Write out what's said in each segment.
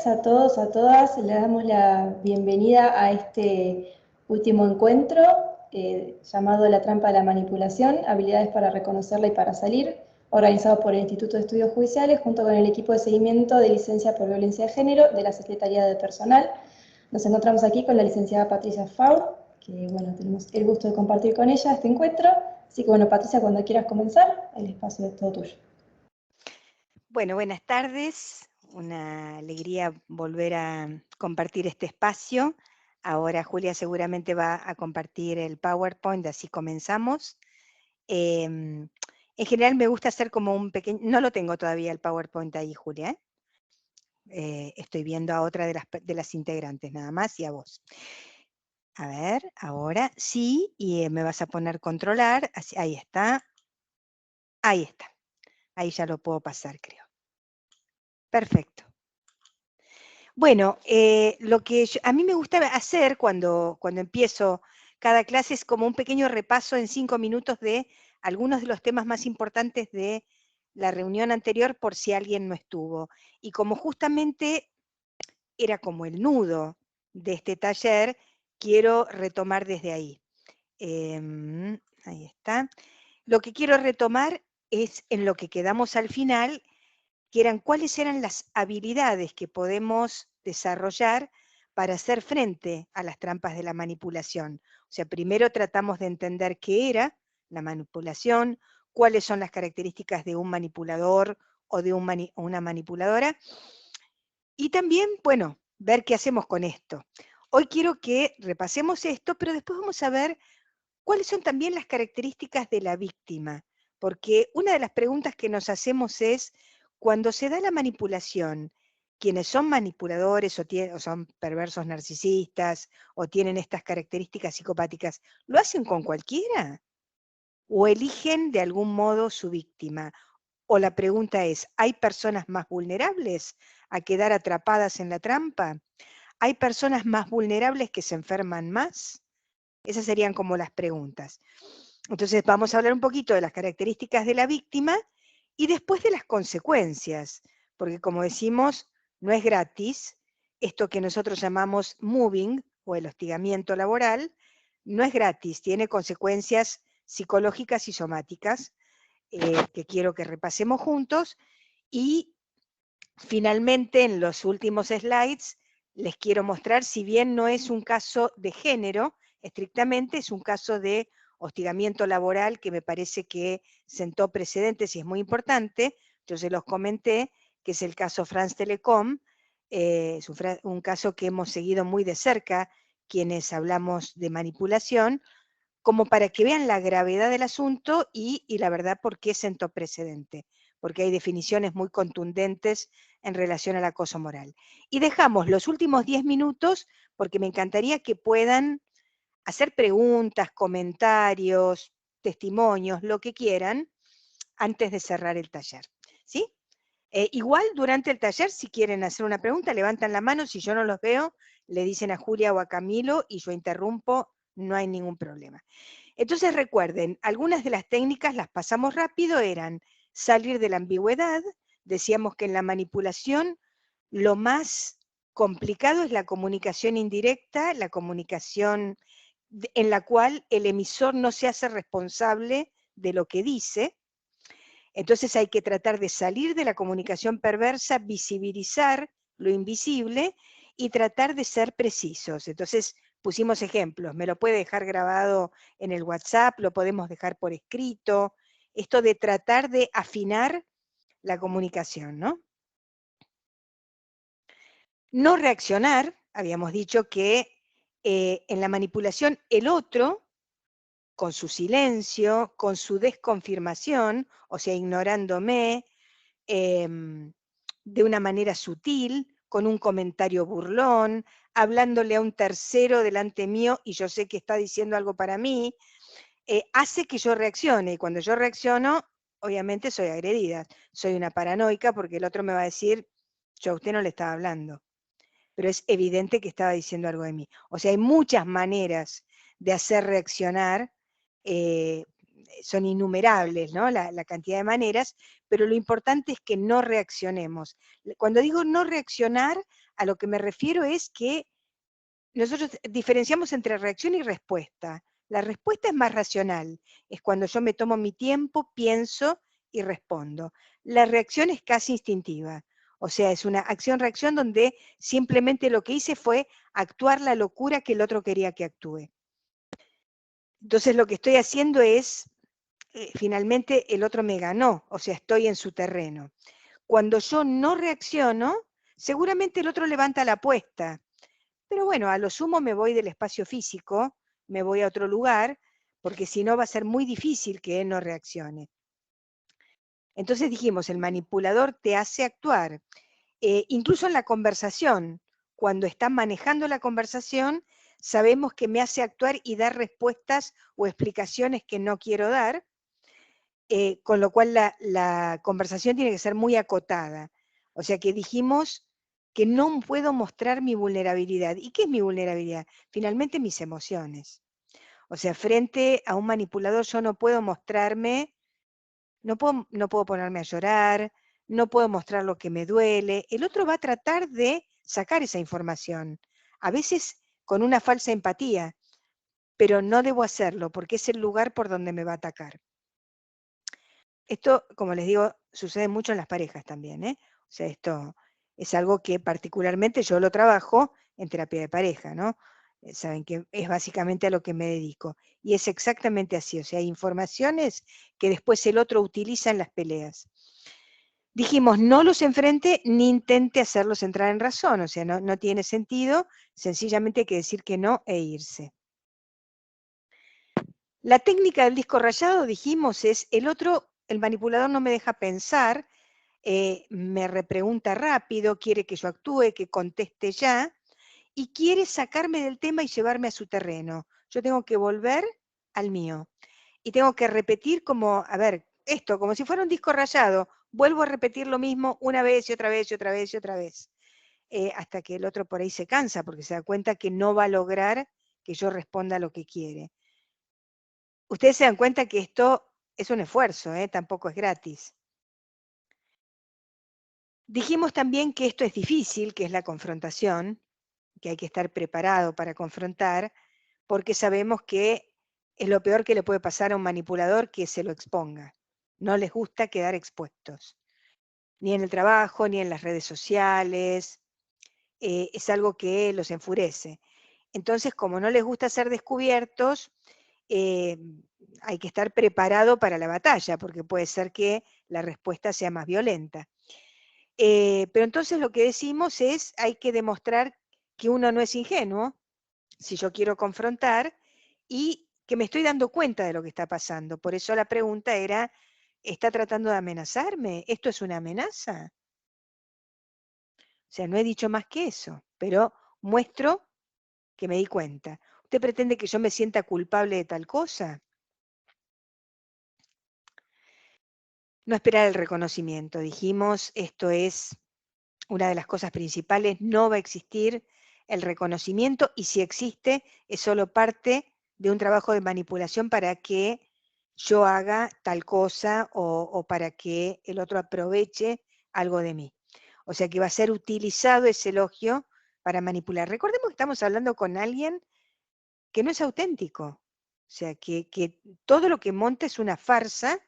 a todos, a todas. Le damos la bienvenida a este último encuentro llamado La trampa de la manipulación, habilidades para reconocerla y para salir, organizado por el Instituto de Estudios Judiciales junto con el equipo de seguimiento de licencia por violencia de género de la Secretaría de Personal. Nos encontramos aquí con la licenciada Patricia Faur, que bueno, tenemos el gusto de compartir con ella este encuentro. Así que bueno, Patricia, cuando quieras comenzar, el espacio es todo tuyo. Bueno, buenas tardes. Una alegría volver a compartir este espacio. Ahora Julia seguramente va a compartir el PowerPoint, así comenzamos. En general me gusta hacer como un pequeño... No lo tengo todavía el PowerPoint ahí, Julia. Estoy viendo a otra de las integrantes nada más y a vos. A ver, ahora sí, y me vas a poner controlar. Así, ahí está. Ahí está. Ahí ya lo puedo pasar, creo. Perfecto. Bueno, lo que a mí me gusta hacer cuando empiezo cada clase es como un pequeño repaso en 5 minutos de algunos de los temas más importantes de la reunión anterior por si alguien no estuvo. Y como justamente era como el nudo de este taller, quiero retomar desde ahí. Ahí está. Lo que quiero retomar es en lo que quedamos al final, que eran cuáles eran las habilidades que podemos desarrollar para hacer frente a las trampas de la manipulación. O sea, primero tratamos de entender qué era la manipulación, cuáles son las características de un manipulador o de una manipuladora, y también, bueno, ver qué hacemos con esto. Hoy quiero que repasemos esto, pero después vamos a ver cuáles son también las características de la víctima, porque una de las preguntas que nos hacemos es, cuando se da la manipulación, quienes son manipuladores o son perversos narcisistas o tienen estas características psicopáticas, ¿lo hacen con cualquiera? ¿O eligen de algún modo su víctima? O la pregunta es, ¿hay personas más vulnerables a quedar atrapadas en la trampa? ¿Hay personas más vulnerables que se enferman más? Esas serían como las preguntas. Entonces vamos a hablar un poquito de las características de la víctima y después de las consecuencias, porque como decimos, no es gratis. Esto que nosotros llamamos moving o el hostigamiento laboral, no es gratis, tiene consecuencias psicológicas y somáticas que quiero que repasemos juntos. Y finalmente, en los últimos slides, les quiero mostrar, si bien no es un caso de género, estrictamente es un caso de hostigamiento laboral que me parece que sentó precedentes y es muy importante. Yo se los comenté, que es el caso France Telecom, es un caso que hemos seguido muy de cerca quienes hablamos de manipulación, como para que vean la gravedad del asunto y la verdad por qué sentó precedente, porque hay definiciones muy contundentes en relación al acoso moral. Y dejamos los últimos 10 minutos porque me encantaría que puedan hacer preguntas, comentarios, testimonios, lo que quieran, antes de cerrar el taller. ¿Sí? Igual durante el taller, si quieren hacer una pregunta, levantan la mano, si yo no los veo, le dicen a Julia o a Camilo y yo interrumpo, no hay ningún problema. Entonces recuerden, algunas de las técnicas las pasamos rápido, eran salir de la ambigüedad, decíamos que en la manipulación lo más complicado es la comunicación indirecta, la comunicación en la cual el emisor no se hace responsable de lo que dice. Entonces hay que tratar de salir de la comunicación perversa, visibilizar lo invisible y tratar de ser precisos. Entonces pusimos ejemplos, me lo puede dejar grabado en el WhatsApp, lo podemos dejar por escrito, esto de tratar de afinar la comunicación, ¿no? No reaccionar, habíamos dicho que en la manipulación el otro, con su silencio, con su desconfirmación, o sea, ignorándome, de una manera sutil, con un comentario burlón, hablándole a un tercero delante mío y yo sé que está diciendo algo para mí, hace que yo reaccione. Y cuando yo reacciono, obviamente soy agredida. Soy una paranoica porque el otro me va a decir, yo a usted no le estaba hablando. Pero es evidente que estaba diciendo algo de mí. O sea, hay muchas maneras de hacer reaccionar, son innumerables, ¿no? La cantidad de maneras, pero lo importante es que no reaccionemos. Cuando digo no reaccionar, a lo que me refiero es que nosotros diferenciamos entre reacción y respuesta. La respuesta es más racional, es cuando yo me tomo mi tiempo, pienso y respondo. La reacción es casi instintiva, o sea, es una acción-reacción donde simplemente lo que hice fue actuar la locura que el otro quería que actúe. Entonces lo que estoy haciendo es, finalmente el otro me ganó, o sea, estoy en su terreno. Cuando yo no reacciono, seguramente el otro levanta la apuesta. Pero bueno, a lo sumo me voy del espacio físico, me voy a otro lugar, porque si no va a ser muy difícil que él no reaccione. Entonces dijimos, el manipulador te hace actuar, incluso en la conversación. Cuando está manejando la conversación, sabemos que me hace actuar y dar respuestas o explicaciones que no quiero dar, con lo cual la conversación tiene que ser muy acotada. O sea que dijimos que no puedo mostrar mi vulnerabilidad. ¿Y qué es mi vulnerabilidad? Finalmente mis emociones. O sea, frente a un manipulador yo no puedo mostrarme, no puedo ponerme a llorar, no puedo mostrar lo que me duele. El otro va a tratar de sacar esa información, a veces con una falsa empatía, pero no debo hacerlo porque es el lugar por donde me va a atacar. Esto, como les digo, sucede mucho en las parejas también, ¿eh? O sea, esto es algo que particularmente yo lo trabajo en terapia de pareja, ¿no? Saben que es básicamente a lo que me dedico. Y es exactamente así, o sea, hay informaciones que después el otro utiliza en las peleas. Dijimos, no los enfrente ni intente hacerlos entrar en razón, o sea, no tiene sentido, sencillamente hay que decir que no e irse. La técnica del disco rayado, dijimos, es el manipulador no me deja pensar, me repregunta rápido, quiere que yo actúe, que conteste ya, y quiere sacarme del tema y llevarme a su terreno. Yo tengo que volver al mío. Y tengo que repetir como, a ver, esto, como si fuera un disco rayado. Vuelvo a repetir lo mismo una vez y otra vez y otra vez y otra vez. Hasta que el otro por ahí se cansa porque se da cuenta que no va a lograr que yo responda a lo que quiere. Ustedes se dan cuenta que esto es un esfuerzo, tampoco es gratis. Dijimos también que esto es difícil, que es la confrontación, que hay que estar preparado para confrontar, porque sabemos que es lo peor que le puede pasar a un manipulador que se lo exponga. No les gusta quedar expuestos, ni en el trabajo, ni en las redes sociales, es algo que los enfurece. Entonces, como no les gusta ser descubiertos, hay que estar preparado para la batalla, porque puede ser que la respuesta sea más violenta. Pero entonces lo que decimos es, hay que demostrar que uno no es ingenuo, si yo quiero confrontar, y que me estoy dando cuenta de lo que está pasando. Por eso la pregunta era, ¿está tratando de amenazarme? ¿Esto es una amenaza? O sea, no he dicho más que eso, pero muestro que me di cuenta. ¿Usted pretende que yo me sienta culpable de tal cosa? No esperar el reconocimiento. Dijimos, esto es una de las cosas principales, no va a existir el reconocimiento y si existe es solo parte de un trabajo de manipulación para que yo haga tal cosa o para que el otro aproveche algo de mí. O sea que va a ser utilizado ese elogio para manipular. Recordemos que estamos hablando con alguien que no es auténtico. O sea que todo lo que monta es una farsa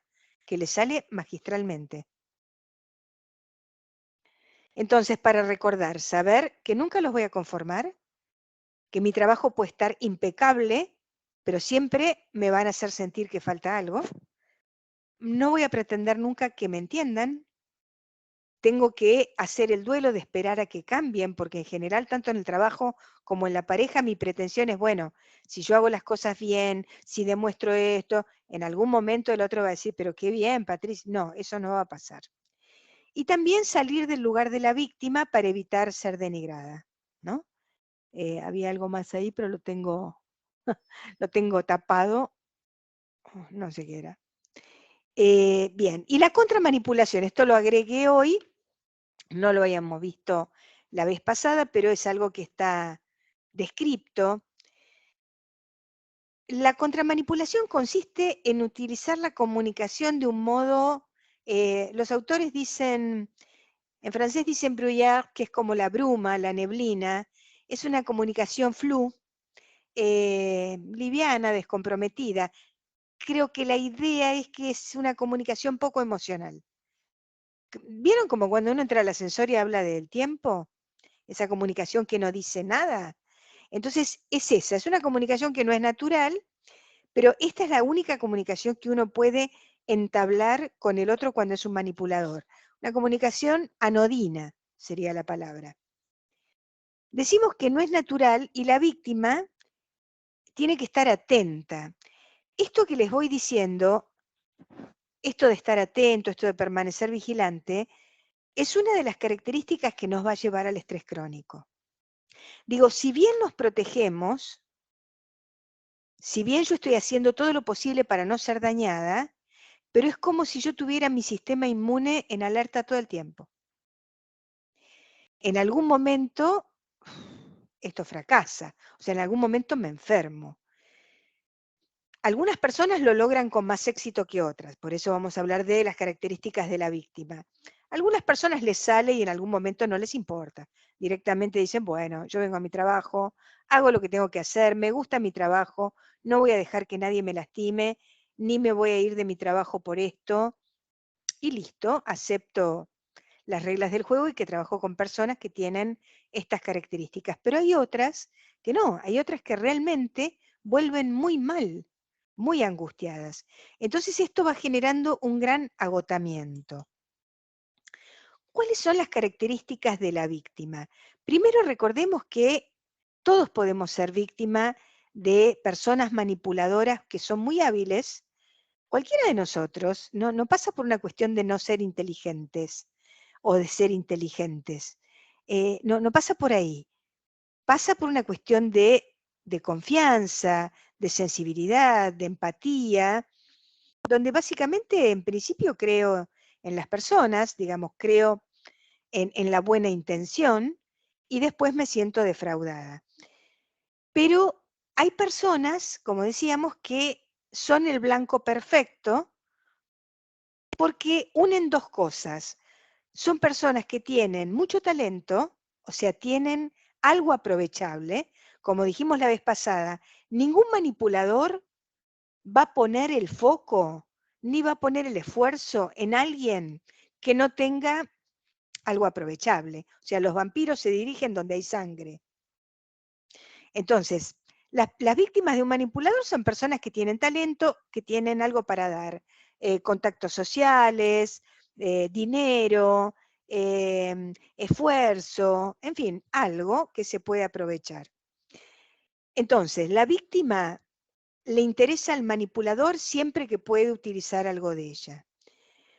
que le sale magistralmente. Entonces, para recordar, saber que nunca los voy a conformar, que mi trabajo puede estar impecable, pero siempre me van a hacer sentir que falta algo. No voy a pretender nunca que me entiendan. Tengo que hacer el duelo de esperar a que cambien, porque en general, tanto en el trabajo como en la pareja, mi pretensión es, bueno, si yo hago las cosas bien, si demuestro esto, en algún momento el otro va a decir, pero qué bien, Patricia. No, eso no va a pasar. Y también salir del lugar de la víctima para evitar ser denigrada, ¿no? Había algo más ahí, pero lo tengo tapado, no sé qué era. Bien, y la contramanipulación, esto lo agregué hoy, no lo habíamos visto la vez pasada, pero es algo que está descrito. La contramanipulación consiste en utilizar la comunicación de un modo Los autores dicen, en francés dicen brouillard, que es como la bruma, la neblina, es una comunicación flu, liviana, descomprometida. Creo que la idea es que es una comunicación poco emocional. ¿Vieron como cuando uno entra al ascensor y habla del tiempo? Esa comunicación que no dice nada. Entonces, es esa, es una comunicación que no es natural, pero esta es la única comunicación que uno puede entablar con el otro cuando es un manipulador. Una comunicación anodina sería la palabra. Decimos que no es natural y la víctima tiene que estar atenta. Esto que les voy diciendo, esto de estar atento, esto de permanecer vigilante, es una de las características que nos va a llevar al estrés crónico. Digo, si bien nos protegemos, si bien yo estoy haciendo todo lo posible para no ser dañada, pero es como si yo tuviera mi sistema inmune en alerta todo el tiempo. En algún momento esto fracasa, o sea, en algún momento me enfermo. Algunas personas lo logran con más éxito que otras, por eso vamos a hablar de las características de la víctima. A algunas personas les sale y en algún momento no les importa. Directamente dicen, bueno, yo vengo a mi trabajo, hago lo que tengo que hacer, me gusta mi trabajo, no voy a dejar que nadie me lastime, ni me voy a ir de mi trabajo por esto, y listo, acepto las reglas del juego y que trabajo con personas que tienen estas características. Pero hay otras que no, hay otras que realmente vuelven muy mal, muy angustiadas. Entonces esto va generando un gran agotamiento. ¿Cuáles son las características de la víctima? Primero recordemos que todos podemos ser víctima de personas manipuladoras que son muy hábiles. Cualquiera de nosotros no pasa por una cuestión de no ser inteligentes o de ser inteligentes. No pasa por ahí. Pasa por una cuestión de confianza, de sensibilidad, de empatía, donde básicamente en principio creo en las personas, digamos, creo en la buena intención y después me siento defraudada. Pero hay personas, como decíamos, que son el blanco perfecto porque unen dos cosas. Son personas que tienen mucho talento, o sea, tienen algo aprovechable. Como dijimos la vez pasada, ningún manipulador va a poner el foco ni va a poner el esfuerzo en alguien que no tenga algo aprovechable. O sea, los vampiros se dirigen donde hay sangre. Entonces, las víctimas de un manipulador son personas que tienen talento, que tienen algo para dar, contactos sociales, dinero, esfuerzo, en fin, algo que se puede aprovechar. Entonces, la víctima le interesa al manipulador siempre que puede utilizar algo de ella.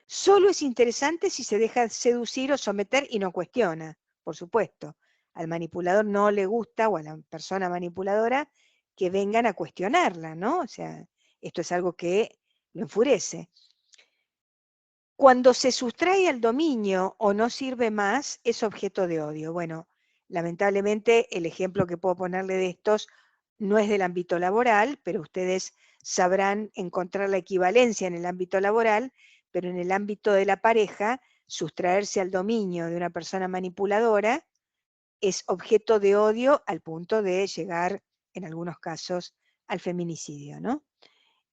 Solo es interesante si se deja seducir o someter y no cuestiona, por supuesto. Al manipulador no le gusta, o a la persona manipuladora, que vengan a cuestionarla, ¿no? O sea, esto es algo que lo enfurece. Cuando se sustrae al dominio o no sirve más, es objeto de odio. Bueno, lamentablemente el ejemplo que puedo ponerle de estos no es del ámbito laboral, pero ustedes sabrán encontrar la equivalencia en el ámbito laboral, pero en el ámbito de la pareja, sustraerse al dominio de una persona manipuladora es objeto de odio al punto de llegar, en algunos casos, al feminicidio, ¿no?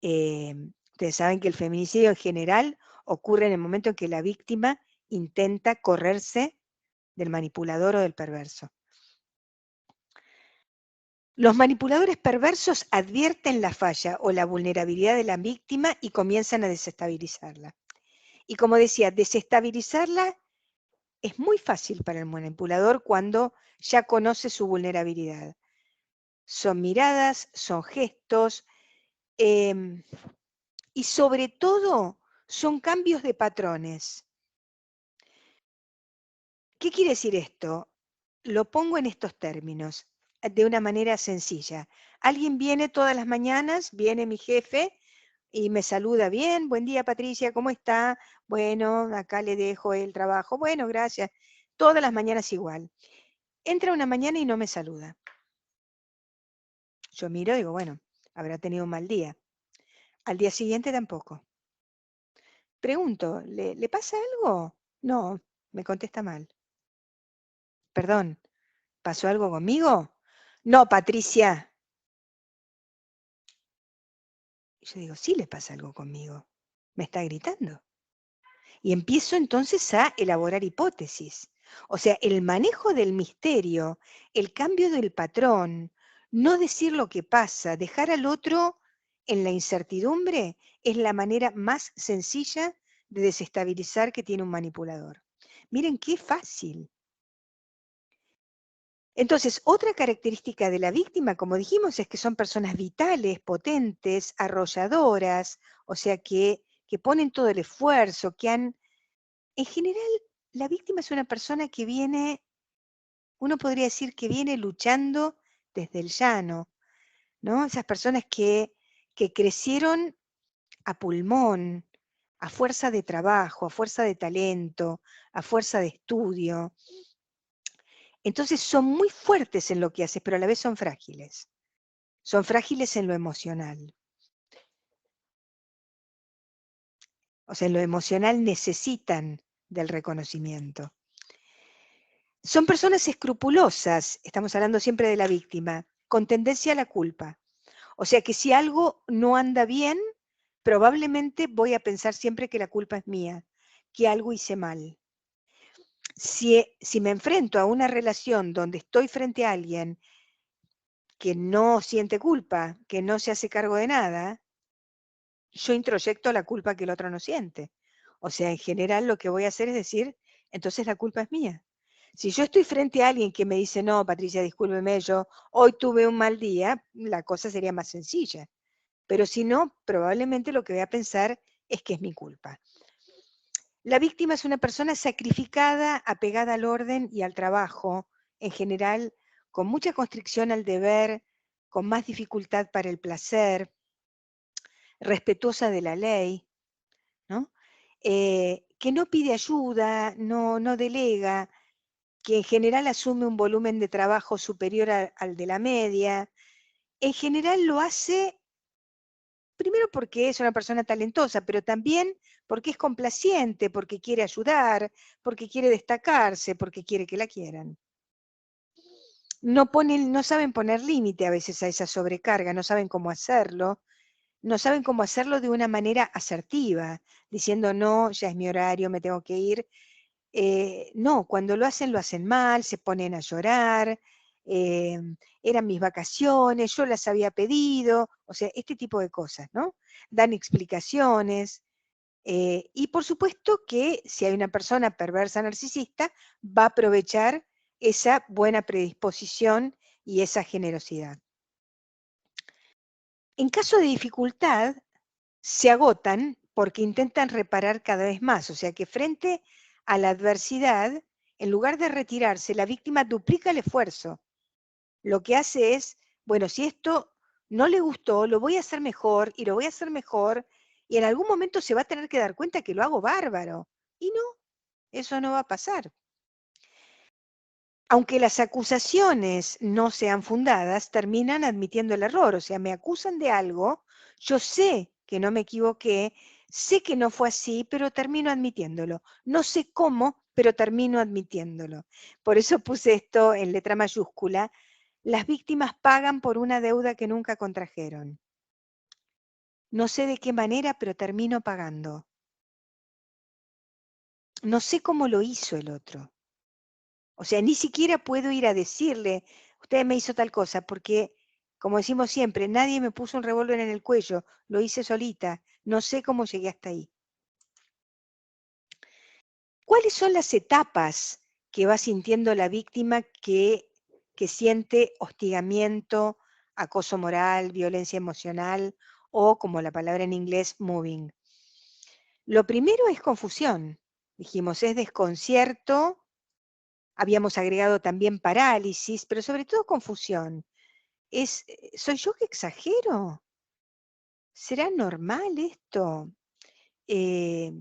Ustedes saben que el feminicidio en general ocurre en el momento en que la víctima intenta correrse del manipulador o del perverso. Los manipuladores perversos advierten la falla o la vulnerabilidad de la víctima y comienzan a desestabilizarla. Y como decía, desestabilizarla es muy fácil para el manipulador cuando ya conoce su vulnerabilidad. Son miradas, son gestos, y sobre todo son cambios de patrones. ¿Qué quiere decir esto? Lo pongo en estos términos, de una manera sencilla. Alguien viene todas las mañanas, viene mi jefe y me saluda bien. Buen día, Patricia, ¿cómo está? Bueno, acá le dejo el trabajo. Bueno, gracias. Todas las mañanas igual. Entra una mañana y no me saluda. Yo miro y digo, bueno, habrá tenido un mal día. Al día siguiente tampoco. Pregunto, ¿le pasa algo? No, me contesta mal. Perdón, ¿pasó algo conmigo? No, Patricia. Y yo digo, sí le pasa algo conmigo. Me está gritando. Y empiezo entonces a elaborar hipótesis. O sea, el manejo del misterio, el cambio del patrón, no decir lo que pasa, dejar al otro en la incertidumbre, es la manera más sencilla de desestabilizar que tiene un manipulador. Miren qué fácil. Entonces, otra característica de la víctima, como dijimos, es que son personas vitales, potentes, arrolladoras, o sea, que ponen todo el esfuerzo, que han... En general, la víctima es una persona que viene, uno podría decir que viene luchando desde el llano, ¿no? Esas personas que crecieron a pulmón, a fuerza de trabajo, a fuerza de talento, a fuerza de estudio. Entonces son muy fuertes en lo que hacen, pero a la vez son frágiles. Son frágiles en lo emocional. O sea, en lo emocional necesitan del reconocimiento. Son personas escrupulosas, estamos hablando siempre de la víctima, con tendencia a la culpa. O sea que si algo no anda bien, probablemente voy a pensar siempre que la culpa es mía, que algo hice mal. Si me enfrento a una relación donde estoy frente a alguien que no siente culpa, que no se hace cargo de nada, yo introyecto la culpa que el otro no siente. O sea, en general lo que voy a hacer es decir, entonces la culpa es mía. Si yo estoy frente a alguien que me dice, no, Patricia, discúlpeme, yo hoy tuve un mal día, la cosa sería más sencilla. Pero si no, probablemente lo que voy a pensar es que es mi culpa. La víctima es una persona sacrificada, apegada al orden y al trabajo, en general, con mucha constricción al deber, con más dificultad para el placer, respetuosa de la ley, ¿no? Que no pide ayuda, no delega, que en general asume un volumen de trabajo superior al de la media. En general lo hace, primero porque es una persona talentosa, pero también porque es complaciente, porque quiere ayudar, porque quiere destacarse, porque quiere que la quieran. No saben poner límite a veces a esa sobrecarga, no saben cómo hacerlo, no saben cómo hacerlo de una manera asertiva, diciendo, no, ya es mi horario, me tengo que ir. No, cuando lo hacen mal, se ponen a llorar, eh, eran mis vacaciones, yo las había pedido, o sea, este tipo de cosas, ¿no? Dan explicaciones. Y por supuesto que si hay una persona perversa narcisista, va a aprovechar esa buena predisposición y esa generosidad. En caso de dificultad, se agotan porque intentan reparar cada vez más, o sea que frente a la adversidad, en lugar de retirarse, la víctima duplica el esfuerzo. Lo que hace es, bueno, si esto no le gustó, lo voy a hacer mejor y lo voy a hacer mejor y en algún momento se va a tener que dar cuenta que lo hago bárbaro. Y no, eso no va a pasar. Aunque las acusaciones no sean fundadas, terminan admitiendo el error. O sea, me acusan de algo, yo sé que no me equivoqué, sé que no fue así, pero termino admitiéndolo. No sé cómo, pero termino admitiéndolo. Por eso puse esto en letra mayúscula. Las víctimas pagan por una deuda que nunca contrajeron. No sé de qué manera, pero termino pagando. No sé cómo lo hizo el otro. O sea, ni siquiera puedo ir a decirle, usted me hizo tal cosa, porque, como decimos siempre, nadie me puso un revólver en el cuello, lo hice solita, no sé cómo llegué hasta ahí. ¿Cuáles son las etapas que va sintiendo la víctima que siente hostigamiento, acoso moral, violencia emocional o, como la palabra en inglés, moving? Lo primero es confusión, dijimos, es desconcierto. Habíamos agregado también parálisis, pero sobre todo confusión. ¿Soy yo que exagero? ¿Será normal esto?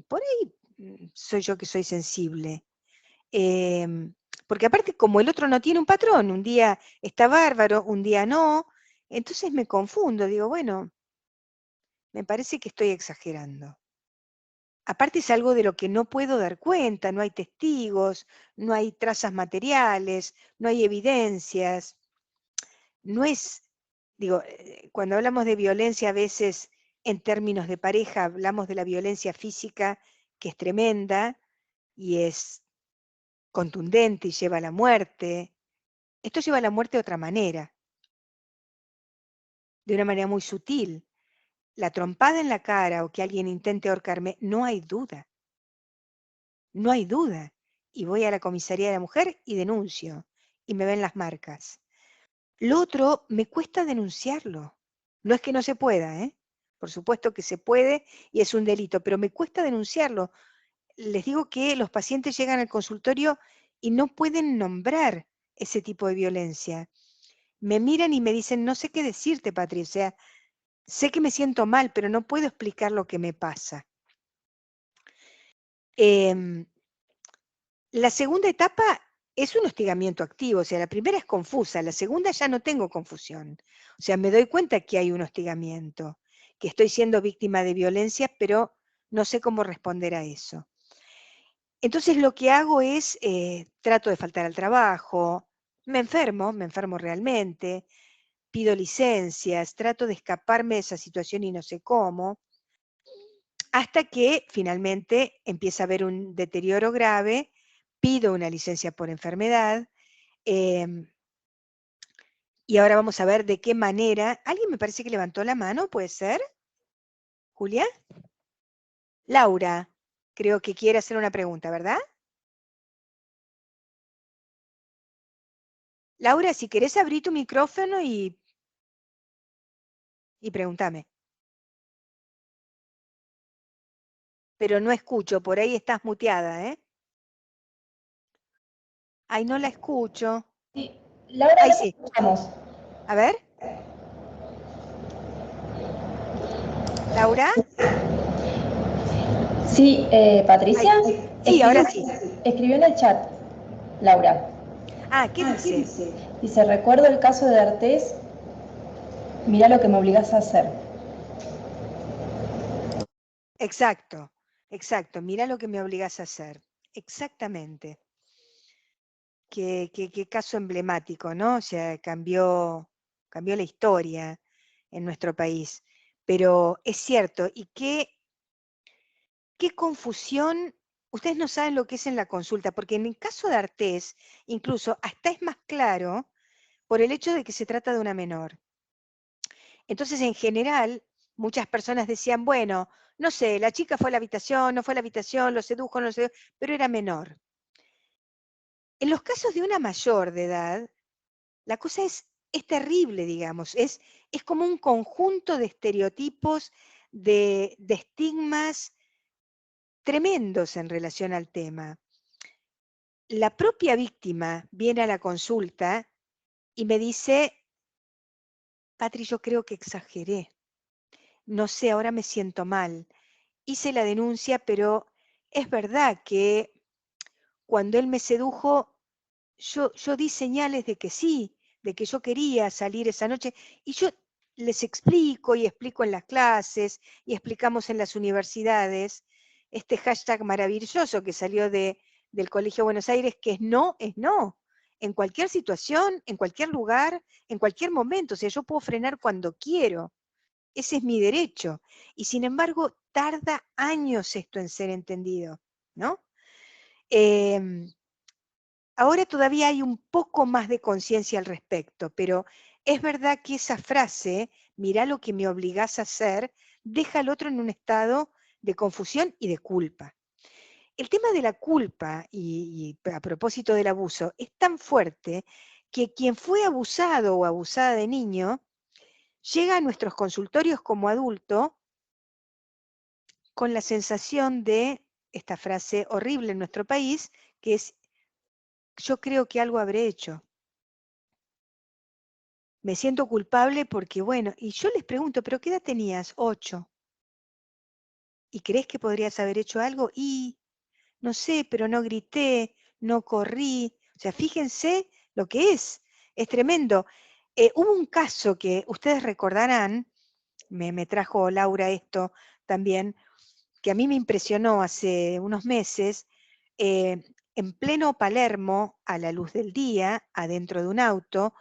Por ahí soy yo que soy sensible. Porque aparte, como el otro no tiene un patrón, un día está bárbaro, un día no, entonces me confundo, digo, bueno, me parece que estoy exagerando. Aparte es algo de lo que no puedo dar cuenta, no hay testigos, no hay trazas materiales, no hay evidencias. No es, digo, cuando hablamos de violencia a veces en términos de pareja, hablamos de la violencia física, que es tremenda y es contundente y lleva a la muerte. Esto lleva a la muerte de otra manera, de una manera muy sutil. La trompada en la cara o que alguien intente ahorcarme, no hay duda, no hay duda. Y voy a la comisaría de la mujer y denuncio, y me ven las marcas. Lo otro, me cuesta denunciarlo. No es que no se pueda, ¿eh? Por supuesto que se puede y es un delito, pero me cuesta denunciarlo. Les digo que los pacientes llegan al consultorio y no pueden nombrar ese tipo de violencia. Me miran y me dicen, no sé qué decirte, Patricia. Sé que me siento mal, pero no puedo explicar lo que me pasa. La segunda etapa es un hostigamiento activo, o sea, la primera es confusa, la segunda ya no tengo confusión. O sea, me doy cuenta que hay un hostigamiento, que estoy siendo víctima de violencia, pero no sé cómo responder a eso. Entonces lo que hago es, trato de faltar al trabajo, me enfermo realmente, pido licencias, trato de escaparme de esa situación y no sé cómo, hasta que finalmente empieza a haber un deterioro grave, pido una licencia por enfermedad, y ahora vamos a ver de qué manera. ¿Alguien me parece que levantó la mano? ¿Puede ser? ¿Julia? Laura, creo que quiere hacer una pregunta, ¿verdad? Laura, si querés abrir tu micrófono y pregúntame. Pero no escucho, por ahí estás muteada, ¿eh? Ay, no la escucho. Sí, Laura, Ay, no te sí. escuchamos. A ver. Laura. Sí, Ay, Patricia, sí, ahora sí. escribió en el chat, Laura. Ah, ¿qué dice? Dice, recuerdo el caso de Artés, mirá lo que me obligás a hacer. Exacto, exacto. Mira lo que me obligas a hacer. Exactamente. Qué caso emblemático, ¿no? O sea, cambió la historia en nuestro país. Pero es cierto, y qué confusión, ustedes no saben lo que es en la consulta, porque en el caso de Artés, incluso hasta es más claro por el hecho de que se trata de una menor. Entonces, en general, muchas personas decían, bueno, no sé, la chica fue a la habitación, no fue a la habitación, lo sedujo, no lo sedujo, pero era menor. En los casos de una mayor de edad, la cosa es terrible, digamos, es como un conjunto de estereotipos, de estigmas tremendos en relación al tema. La propia víctima viene a la consulta y me dice, Patri, yo creo que exageré. No sé, ahora me siento mal. Hice la denuncia, pero es verdad que cuando él me sedujo, yo di señales de que sí, de que yo quería salir esa noche, y yo les explico y explico en las clases y explicamos en las universidades este hashtag maravilloso que salió del Colegio de Buenos Aires, que es no, en cualquier situación, en cualquier lugar, en cualquier momento, o sea, yo puedo frenar cuando quiero, ese es mi derecho, y sin embargo tarda años esto en ser entendido, ¿no? Em, Ahora todavía hay un poco más de conciencia al respecto, pero es verdad que esa frase, mirá lo que me obligás a hacer, deja al otro en un estado de confusión y de culpa. El tema de la culpa, y a propósito del abuso, es tan fuerte que quien fue abusado o abusada de niño llega a nuestros consultorios como adulto con la sensación de esta frase horrible en nuestro país, que es, yo creo que algo habré hecho. Me siento culpable porque, bueno, y yo les pregunto, ¿pero qué edad tenías? 8. ¿Y crees que podrías haber hecho algo? Y, no sé, pero no grité, no corrí. O sea, fíjense lo que es tremendo. Hubo un caso que ustedes recordarán, me trajo Laura esto también, que a mí me impresionó hace unos meses, en pleno Palermo, a la luz del día, adentro de un auto,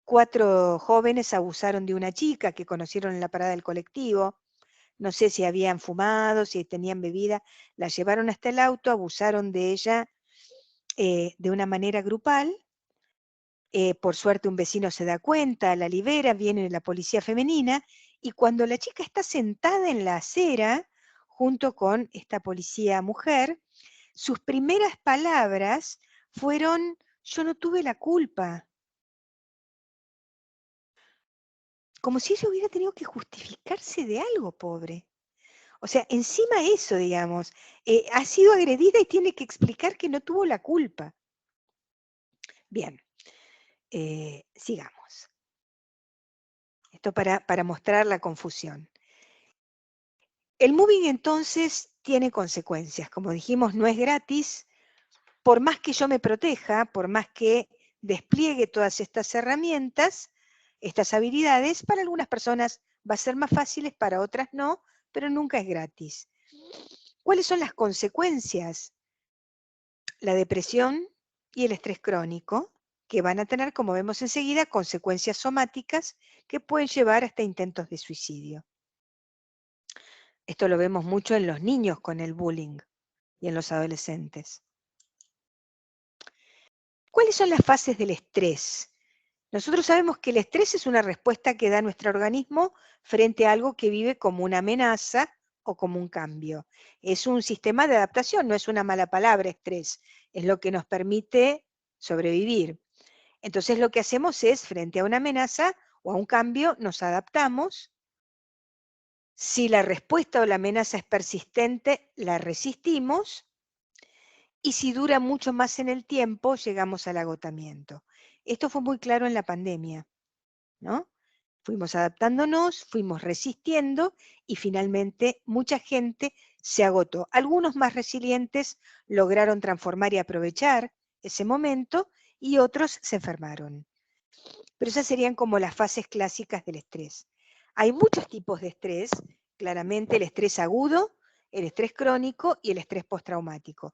4 jóvenes abusaron de una chica que conocieron en la parada del colectivo. No sé si habían fumado, si tenían bebida, la llevaron hasta el auto, abusaron de ella de una manera grupal. Por suerte un vecino se da cuenta, la libera, viene la policía femenina, y cuando la chica está sentada en la acera, junto con esta policía mujer, sus primeras palabras fueron: yo no tuve la culpa. Como si ella hubiera tenido que justificarse de algo, pobre. O sea, encima eso, digamos, ha sido agredida y tiene que explicar que no tuvo la culpa. Bien, sigamos. Esto para mostrar la confusión. El moving entonces tiene consecuencias. Como dijimos, no es gratis. Por más que yo me proteja, por más que despliegue todas estas herramientas, estas habilidades, para algunas personas va a ser más fáciles, para otras no, pero nunca es gratis. ¿Cuáles son las consecuencias? La depresión y el estrés crónico, que van a tener, como vemos enseguida, consecuencias somáticas que pueden llevar hasta intentos de suicidio. Esto lo vemos mucho en los niños con el bullying y en los adolescentes. ¿Cuáles son las fases del estrés? Nosotros sabemos que el estrés es una respuesta que da nuestro organismo frente a algo que vive como una amenaza o como un cambio. Es un sistema de adaptación, no es una mala palabra estrés, es lo que nos permite sobrevivir. Entonces lo que hacemos es, frente a una amenaza o a un cambio, nos adaptamos. Si la respuesta o la amenaza es persistente, la resistimos. Y si dura mucho más en el tiempo, llegamos al agotamiento. Esto fue muy claro en la pandemia, ¿no? Fuimos adaptándonos, fuimos resistiendo y finalmente mucha gente se agotó. Algunos más resilientes lograron transformar y aprovechar ese momento y otros se enfermaron. Pero esas serían como las fases clásicas del estrés. Hay muchos tipos de estrés, claramente el estrés agudo, el estrés crónico y el estrés postraumático.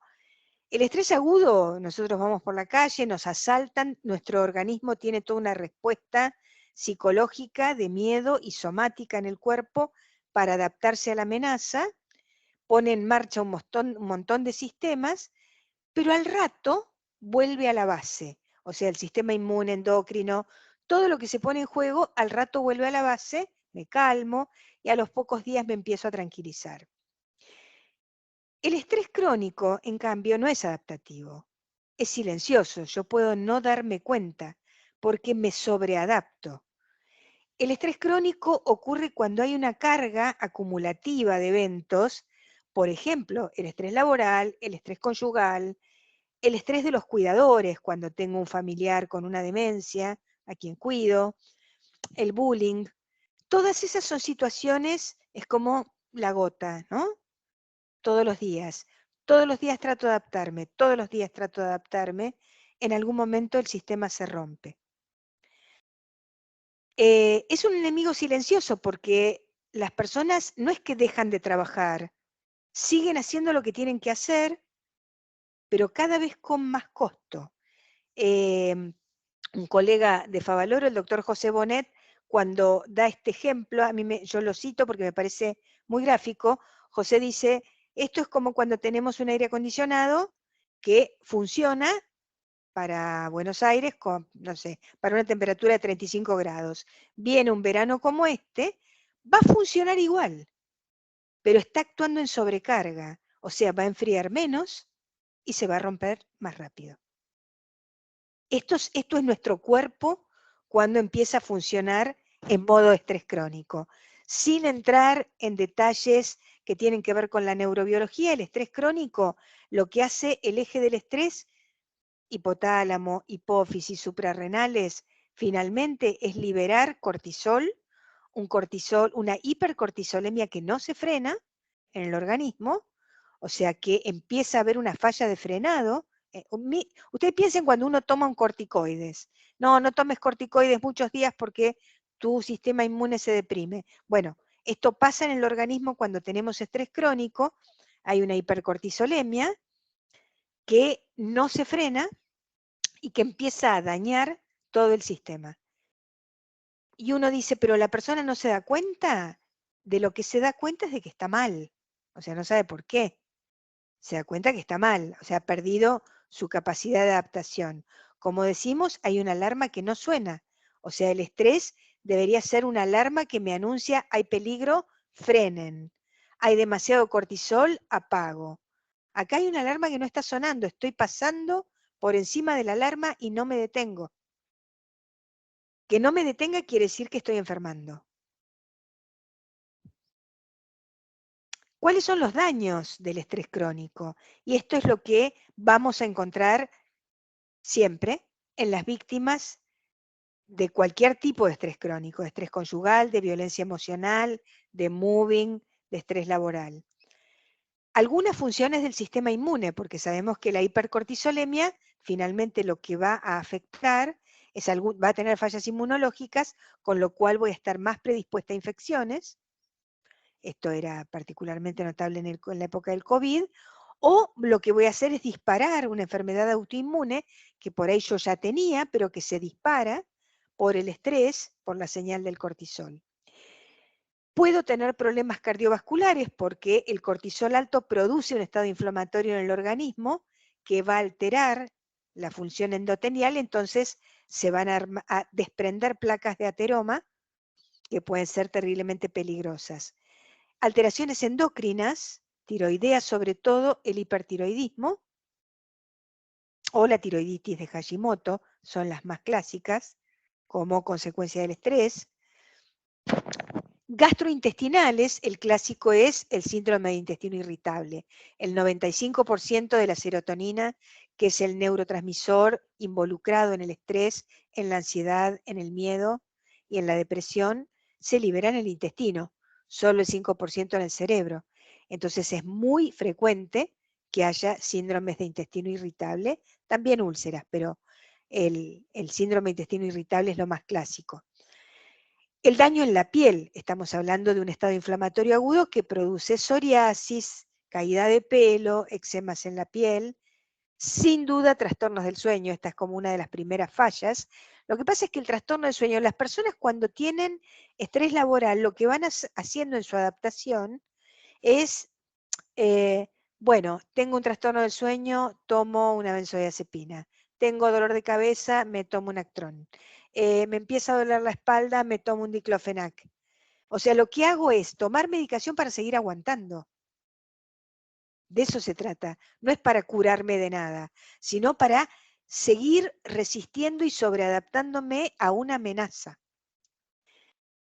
El estrés agudo, nosotros vamos por la calle, nos asaltan, nuestro organismo tiene toda una respuesta psicológica de miedo y somática en el cuerpo para adaptarse a la amenaza, pone en marcha un montón de sistemas, pero al rato vuelve a la base. O sea, el sistema inmune, endocrino, todo lo que se pone en juego, al rato vuelve a la base, me calmo y a los pocos días me empiezo a tranquilizar. El estrés crónico, en cambio, no es adaptativo, es silencioso, yo puedo no darme cuenta porque me sobreadapto. El estrés crónico ocurre cuando hay una carga acumulativa de eventos, por ejemplo, el estrés laboral, el estrés conyugal, el estrés de los cuidadores, cuando tengo un familiar con una demencia, a quien cuido, el bullying. Todas esas son situaciones, es como la gota, ¿no? Todos los días. Todos los días trato de adaptarme, todos los días trato de adaptarme. En algún momento el sistema se rompe. Es un enemigo silencioso porque las personas no es que dejan de trabajar, siguen haciendo lo que tienen que hacer, pero cada vez con más costo. Un colega de Favaloro, el doctor José Bonet, cuando da este ejemplo, yo lo cito porque me parece muy gráfico. José dice: esto es como cuando tenemos un aire acondicionado que funciona para Buenos Aires con, no sé, para una temperatura de 35 grados. Viene un verano como este, va a funcionar igual, pero está actuando en sobrecarga, o sea, va a enfriar menos y se va a romper más rápido. Esto es nuestro cuerpo cuando empieza a funcionar en modo estrés crónico. Sin entrar en detalles que tienen que ver con la neurobiología, el estrés crónico, lo que hace el eje del estrés, hipotálamo, hipófisis, suprarrenales, finalmente es liberar cortisol, una hipercortisolemia que no se frena en el organismo, o sea que empieza a haber una falla de frenado. Ustedes piensen cuando uno toma un corticoides. No tomes corticoides muchos días porque tu sistema inmune se deprime. Bueno, Esto pasa en el organismo cuando tenemos estrés crónico, hay una hipercortisolemia que no se frena y que empieza a dañar todo el sistema. Y uno dice, pero la persona no se da cuenta. De lo que se da cuenta es de que está mal. O sea, no sabe por qué. Se da cuenta que está mal. O sea, ha perdido su capacidad de adaptación. Como decimos, hay una alarma que no suena. O sea, el estrés debería ser una alarma que me anuncia, hay peligro, frenen. Hay demasiado cortisol, apago. Acá hay una alarma que no está sonando. Estoy pasando por encima de la alarma y no me detengo. Que no me detenga quiere decir que estoy enfermando. ¿Cuáles son los daños del estrés crónico? Y esto es lo que vamos a encontrar siempre en las víctimas de cualquier tipo de estrés crónico, de estrés conyugal, de violencia emocional, de moving, de estrés laboral. Algunas funciones del sistema inmune, porque sabemos que la hipercortisolemia finalmente lo que va a afectar va a tener fallas inmunológicas, con lo cual voy a estar más predispuesta a infecciones. Esto era particularmente notable en la época del COVID, o lo que voy a hacer es disparar una enfermedad autoinmune que por ahí yo ya tenía, pero que se dispara por el estrés, por la señal del cortisol. Puedo tener problemas cardiovasculares porque el cortisol alto produce un estado inflamatorio en el organismo que va a alterar la función endotelial, entonces se van a desprender placas de ateroma que pueden ser terriblemente peligrosas. Alteraciones endocrinas, tiroideas sobre todo, el hipertiroidismo o la tiroiditis de Hashimoto son las más clásicas como consecuencia del estrés. Gastrointestinales, el clásico es el síndrome de intestino irritable. El 95% de la serotonina, que es el neurotransmisor involucrado en el estrés, en la ansiedad, en el miedo y en la depresión, se libera en el intestino, solo el 5% en el cerebro. Entonces es muy frecuente que haya síndromes de intestino irritable, también úlceras, pero el síndrome de intestino irritable es lo más clásico. El daño en la piel, estamos hablando de un estado inflamatorio agudo que produce psoriasis, caída de pelo, eczemas en la piel, sin duda trastornos del sueño, esta es como una de las primeras fallas. Lo que pasa es que el trastorno del sueño, las personas cuando tienen estrés laboral, lo que van haciendo en su adaptación es, bueno, tengo un trastorno del sueño, tomo una benzodiazepina. Tengo dolor de cabeza, me tomo un Actron. Me empieza a doler la espalda, me tomo un diclofenac. O sea, lo que hago es tomar medicación para seguir aguantando. De eso se trata. No es para curarme de nada, sino para seguir resistiendo y sobreadaptándome a una amenaza.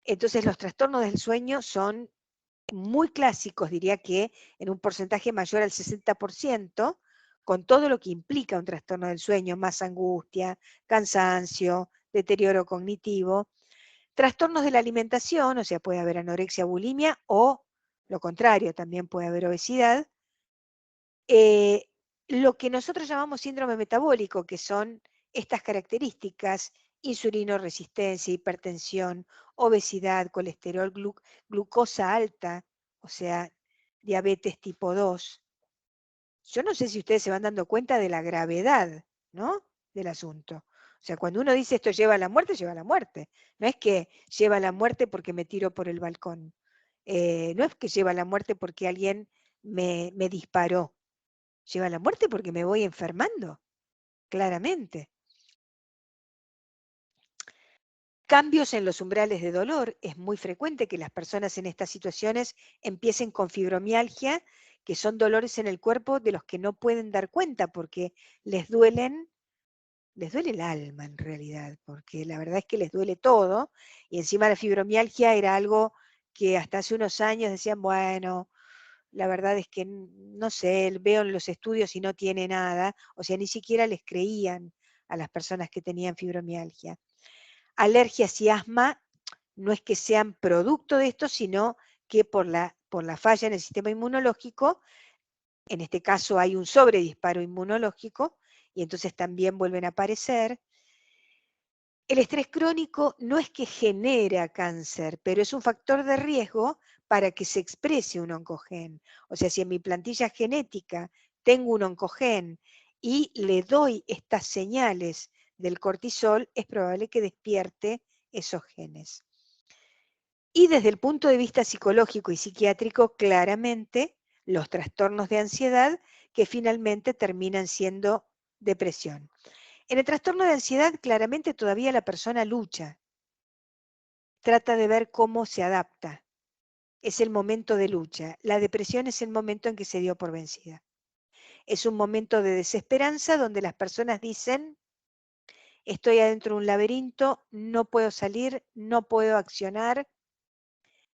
Entonces, los trastornos del sueño son muy clásicos, diría que en un porcentaje mayor al 60%, con todo lo que implica un trastorno del sueño, más angustia, cansancio, deterioro cognitivo. Trastornos de la alimentación, o sea, puede haber anorexia, bulimia, o lo contrario, también puede haber obesidad. Lo que nosotros llamamos síndrome metabólico, que son estas características: insulinoresistencia, hipertensión, obesidad, colesterol, glucosa alta, o sea, diabetes tipo 2. Yo no sé si ustedes se van dando cuenta de la gravedad, ¿no?, del asunto. O sea, cuando uno dice esto lleva a la muerte, lleva a la muerte. No es que lleva a la muerte porque me tiro por el balcón. No es que lleva a la muerte porque alguien me disparó. Lleva a la muerte porque me voy enfermando, claramente. Cambios en los umbrales de dolor. Es muy frecuente que las personas en estas situaciones empiecen con fibromialgia, que son dolores en el cuerpo de los que no pueden dar cuenta porque les duele el alma en realidad, porque la verdad es que les duele todo, y encima la fibromialgia era algo que hasta hace unos años decían, bueno, la verdad es que no sé, veo en los estudios y no tiene nada, o sea, ni siquiera les creían a las personas que tenían fibromialgia. Alergias y asma no es que sean producto de esto, sino que por la falla en el sistema inmunológico, en este caso hay un sobredisparo inmunológico, y entonces también vuelven a aparecer. El estrés crónico no es que genera cáncer, pero es un factor de riesgo para que se exprese un oncogen. O sea, si en mi plantilla genética tengo un oncogen y le doy estas señales del cortisol, es probable que despierte esos genes. Y desde el punto de vista psicológico y psiquiátrico, claramente, los trastornos de ansiedad que finalmente terminan siendo depresión. En el trastorno de ansiedad, claramente todavía la persona lucha, trata de ver cómo se adapta. Es el momento de lucha. La depresión es el momento en que se dio por vencida. Es un momento de desesperanza donde las personas dicen, estoy adentro de un laberinto, no puedo salir, no puedo accionar,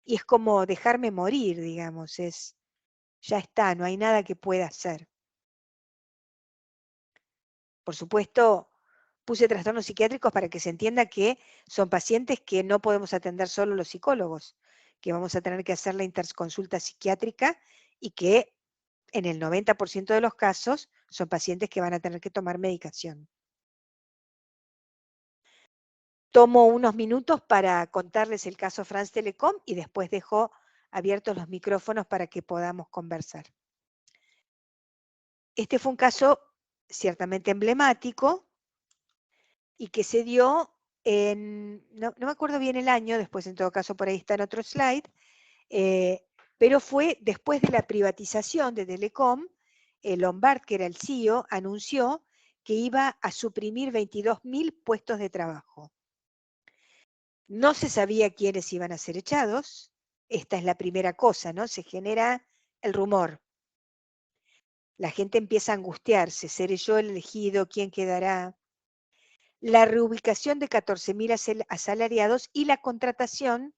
y es como dejarme morir, digamos, ya está, no hay nada que pueda hacer. Por supuesto, puse trastornos psiquiátricos para que se entienda que son pacientes que no podemos atender solo los psicólogos, que vamos a tener que hacer la interconsulta psiquiátrica y que en el 90% de los casos son pacientes que van a tener que tomar medicación. Tomo unos minutos para contarles el caso France Telecom y después dejo abiertos los micrófonos para que podamos conversar. Este fue un caso ciertamente emblemático y que se dio no me acuerdo bien el año, después en todo caso por ahí está en otro slide, pero fue después de la privatización de Telecom, Lombard, que era el CEO, anunció que iba a suprimir 22.000 puestos de trabajo. No se sabía quiénes iban a ser echados, esta es la primera cosa, ¿no? Se genera el rumor. La gente empieza a angustiarse, ¿seré yo el elegido? ¿Quién quedará? La reubicación de 14.000 asalariados y la contratación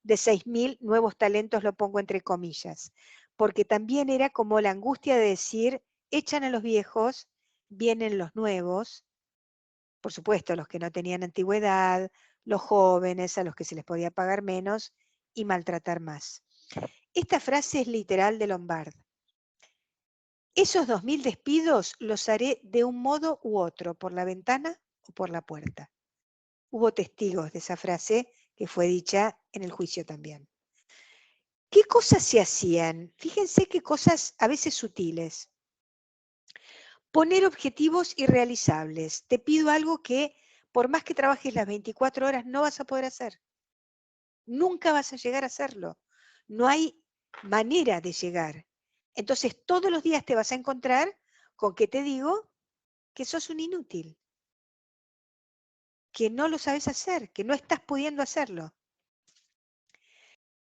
de 6.000 nuevos talentos, lo pongo entre comillas, porque también era como la angustia de decir, echan a los viejos, vienen los nuevos, por supuesto, los que no tenían antigüedad, los jóvenes, a los que se les podía pagar menos y maltratar más. Esta frase es literal de Lombard. Esos 2.000 despidos los haré de un modo u otro, por la ventana o por la puerta. Hubo testigos de esa frase que fue dicha en el juicio también. ¿Qué cosas se hacían? Fíjense qué cosas a veces sutiles. Poner objetivos irrealizables. Te pido algo que por más que trabajes las 24 horas no vas a poder hacer. Nunca vas a llegar a hacerlo. No hay manera de llegar. Entonces todos los días te vas a encontrar con que te digo que sos un inútil, que no lo sabes hacer, que no estás pudiendo hacerlo.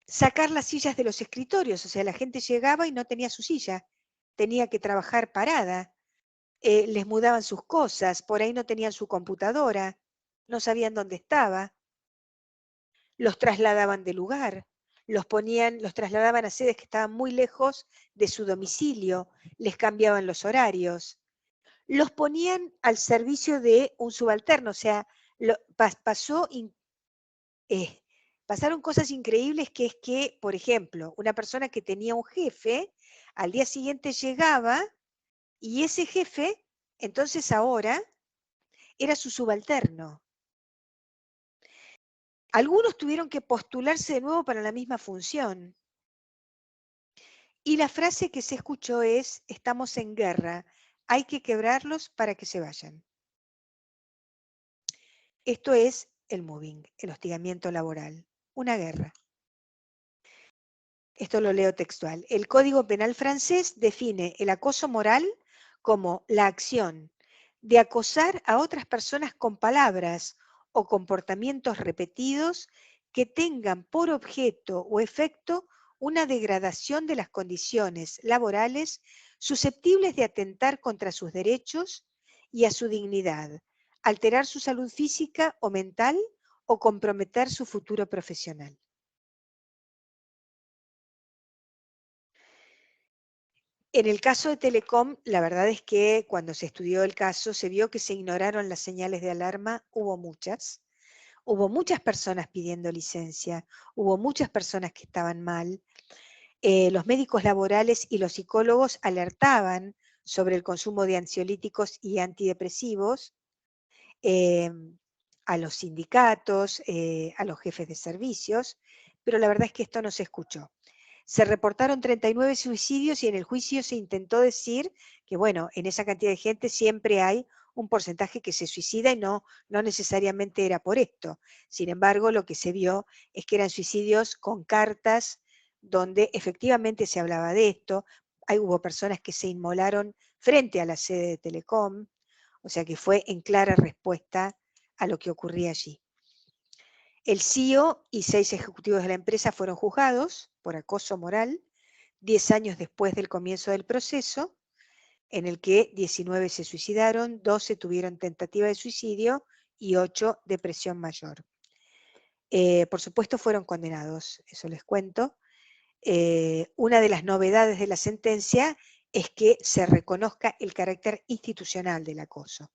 Sacar las sillas de los escritorios, o sea, la gente llegaba y no tenía su silla, tenía que trabajar parada, les mudaban sus cosas, por ahí no tenían su computadora, no sabían dónde estaba, los trasladaban de lugar, los trasladaban a sedes que estaban muy lejos de su domicilio, les cambiaban los horarios, los ponían al servicio de un subalterno, o sea, pasaron cosas increíbles que es que, por ejemplo, una persona que tenía un jefe, al día siguiente llegaba y ese jefe, entonces ahora, era su subalterno. Algunos tuvieron que postularse de nuevo para la misma función. Y la frase que se escuchó es, estamos en guerra, hay que quebrarlos para que se vayan. Esto es el mobbing, el hostigamiento laboral, una guerra. Esto lo leo textual. El Código Penal francés define el acoso moral como la acción de acosar a otras personas con palabras o comportamientos repetidos que tengan por objeto o efecto una degradación de las condiciones laborales susceptibles de atentar contra sus derechos y a su dignidad, alterar su salud física o mental o comprometer su futuro profesional. En el caso de Telecom, la verdad es que cuando se estudió el caso se vio que se ignoraron las señales de alarma, hubo muchas personas pidiendo licencia, hubo muchas personas que estaban mal. Los médicos laborales y los psicólogos alertaban sobre el consumo de ansiolíticos y antidepresivos. a los sindicatos, a los jefes de servicios, pero la verdad es que esto no se escuchó. Se reportaron 39 suicidios y en el juicio se intentó decir que, bueno, en esa cantidad de gente siempre hay un porcentaje que se suicida y no necesariamente era por esto. Sin embargo, lo que se vio es que eran suicidios con cartas donde efectivamente se hablaba de esto. Hubo personas que se inmolaron frente a la sede de Telecom, o sea que fue en clara respuesta a lo que ocurría allí. El CEO y 6 ejecutivos de la empresa fueron juzgados por acoso moral 10 años después del comienzo del proceso, en el que 19 se suicidaron, 12 tuvieron tentativa de suicidio y 8 depresión mayor. Por supuesto fueron condenados, eso les cuento. Una de las novedades de la sentencia es que se reconozca el carácter institucional del acoso.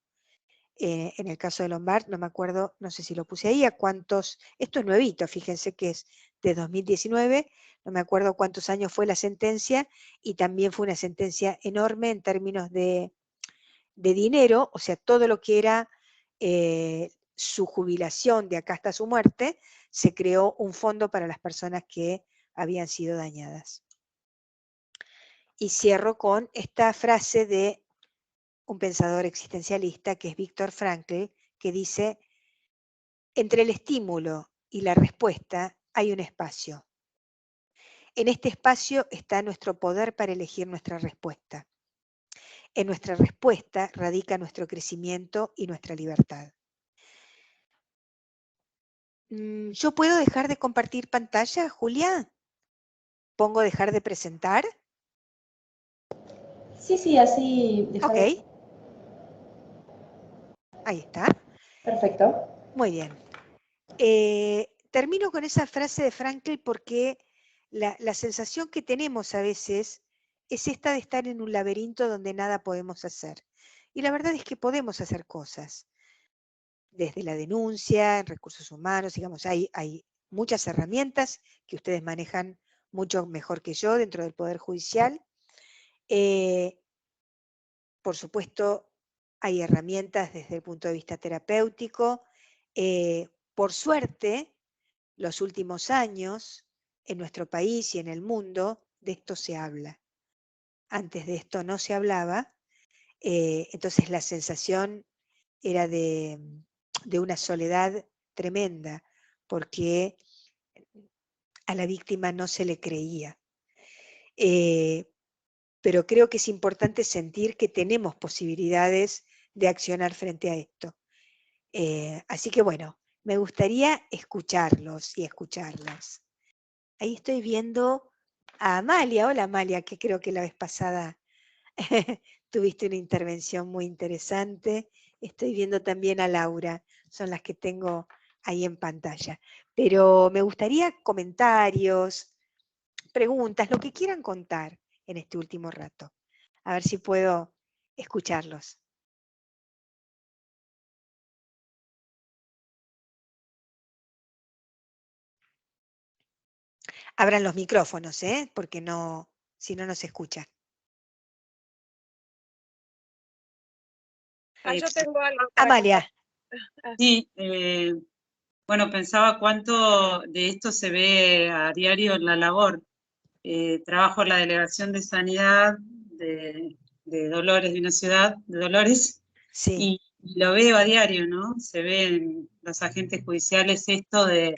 En el caso de Lombard, no me acuerdo, no sé si lo puse ahí, a cuántos, esto es nuevito, fíjense que es de 2019, no me acuerdo cuántos años fue la sentencia, y también fue una sentencia enorme en términos de dinero, o sea, todo lo que era su jubilación de acá hasta su muerte, se creó un fondo para las personas que habían sido dañadas. Y cierro con esta frase de un pensador existencialista que es Viktor Frankl, que dice: entre el estímulo y la respuesta hay un espacio. En este espacio está nuestro poder para elegir nuestra respuesta. En nuestra respuesta radica nuestro crecimiento y nuestra libertad. ¿Yo puedo dejar de compartir pantalla, Julia? ¿Pongo dejar de presentar? Sí, así dejar de... Ok. Ahí está. Perfecto. Muy bien. Termino con esa frase de Frankl porque la sensación que tenemos a veces es esta de estar en un laberinto donde nada podemos hacer. Y la verdad es que podemos hacer cosas. Desde la denuncia, en recursos humanos, digamos, hay muchas herramientas que ustedes manejan mucho mejor que yo dentro del Poder Judicial. Por supuesto, hay herramientas desde el punto de vista terapéutico. Por suerte, los últimos años, en nuestro país y en el mundo, de esto se habla. Antes de esto no se hablaba, entonces la sensación era de una soledad tremenda, porque a la víctima no se le creía. Pero creo que es importante sentir que tenemos posibilidades de accionar frente a esto. Así que bueno, me gustaría escucharlos y escucharlas. Ahí estoy viendo a Amalia. Hola Amalia, que creo que la vez pasada tuviste una intervención muy interesante. Estoy viendo también a Laura, son las que tengo ahí en pantalla. Pero me gustaría comentarios, preguntas, lo que quieran contar en este último rato. A ver si puedo escucharlos. Abran los micrófonos, porque no, si no, no se escucha. Yo tengo algo para Amalia. Sí, bueno, pensaba cuánto de esto se ve a diario en la labor. Trabajo en la Delegación de Sanidad de Dolores, de una ciudad de Dolores, Sí. y lo veo a diario, ¿no? Se ve en los agentes judiciales esto de,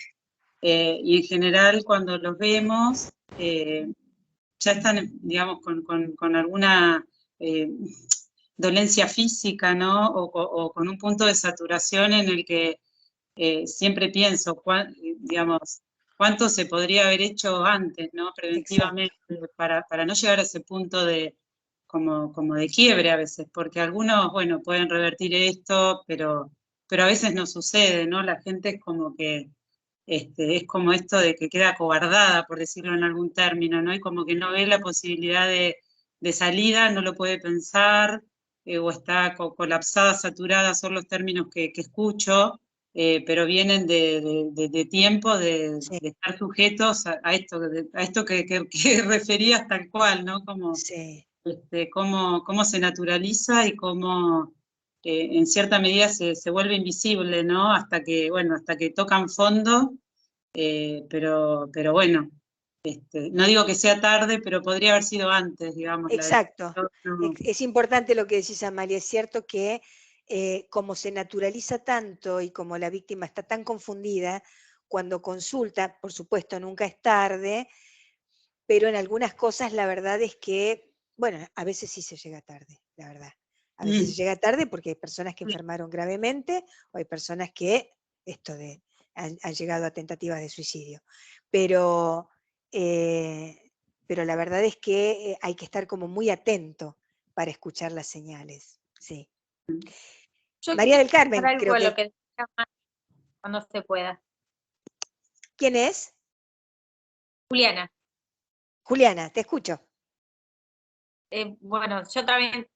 y en general cuando los vemos, ya están, digamos, con alguna dolencia física, ¿no? O con un punto de saturación en el que siempre pienso, digamos, cuánto se podría haber hecho antes, ¿no? Preventivamente, para no llegar a ese punto de como de quiebre a veces, porque algunos, bueno, pueden revertir esto, pero a veces no sucede, ¿no? La gente es como que es como esto de que queda acobardada, por decirlo en algún término, ¿no? Y como que no ve la posibilidad de salida, no lo puede pensar, o está colapsada, saturada, son los términos que escucho, pero vienen de tiempo de estar sujetos a esto que referías tal cual, ¿no? Como, Sí. cómo se naturaliza y cómo en cierta medida se vuelve invisible, ¿no? Hasta que, bueno, hasta que tocan fondo, pero bueno, no digo que sea tarde, pero podría haber sido antes, digamos. Exacto. No. Es importante lo que decís, Amalia. Es cierto que como se naturaliza tanto y como la víctima está tan confundida, cuando consulta, por supuesto, nunca es tarde, pero en algunas cosas la verdad es que, bueno, a veces sí se llega tarde, la verdad. A veces se llega tarde porque hay personas que enfermaron gravemente o hay personas que han llegado a tentativas de suicidio. Pero la verdad es que hay que estar como muy atento para escuchar las señales. Sí. Yo María del Carmen, algo creo a lo que... que decía cuando se pueda. ¿Quién es? Juliana. Juliana, te escucho. Bueno, yo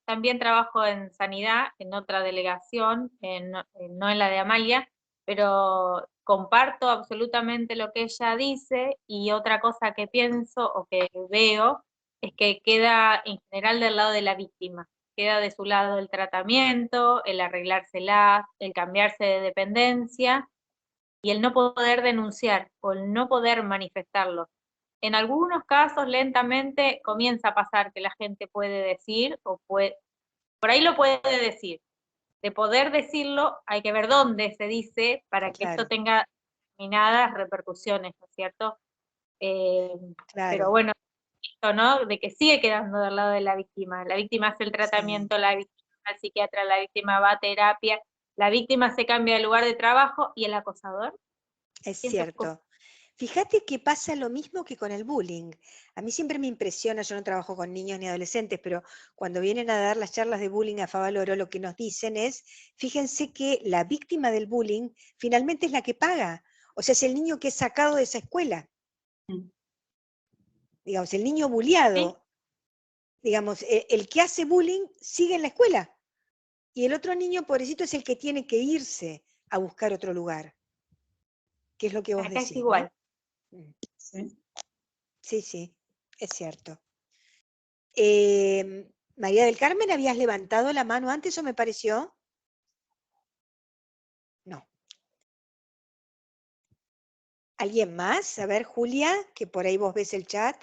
también trabajo en sanidad, en otra delegación, no en la de Amalia, pero comparto absolutamente lo que ella dice, y otra cosa que pienso o que veo es que queda en general del lado de la víctima, queda de su lado el tratamiento, el arreglársela, el cambiarse de dependencia y el no poder denunciar o el no poder manifestarlo. En algunos casos lentamente comienza a pasar que la gente puede decir, por ahí lo puede decir. De poder decirlo, hay que ver dónde se dice para que esto tenga determinadas repercusiones, ¿no es cierto? Pero bueno, esto, ¿no? De que sigue quedando del lado de la víctima. La víctima hace el tratamiento, la víctima va al psiquiatra, la víctima va a terapia, la víctima se cambia de lugar de trabajo y el acosador. Es cierto. Fíjate que pasa lo mismo que con el bullying. A mí siempre me impresiona, yo no trabajo con niños ni adolescentes, pero cuando vienen a dar las charlas de bullying a Favaloro, lo que nos dicen es, fíjense que la víctima del bullying finalmente es la que paga. O sea, es el niño que es sacado de esa escuela. Digamos, el niño bulliado, digamos, el que hace bullying sigue en la escuela. Y el otro niño, pobrecito, es el que tiene que irse a buscar otro lugar. ¿Qué es lo que vos decís? Es igual. ¿No? Sí, sí, es cierto. María del Carmen, ¿habías levantado la mano antes o me pareció? No. ¿Alguien más? A ver, Julia, que por ahí vos ves el chat.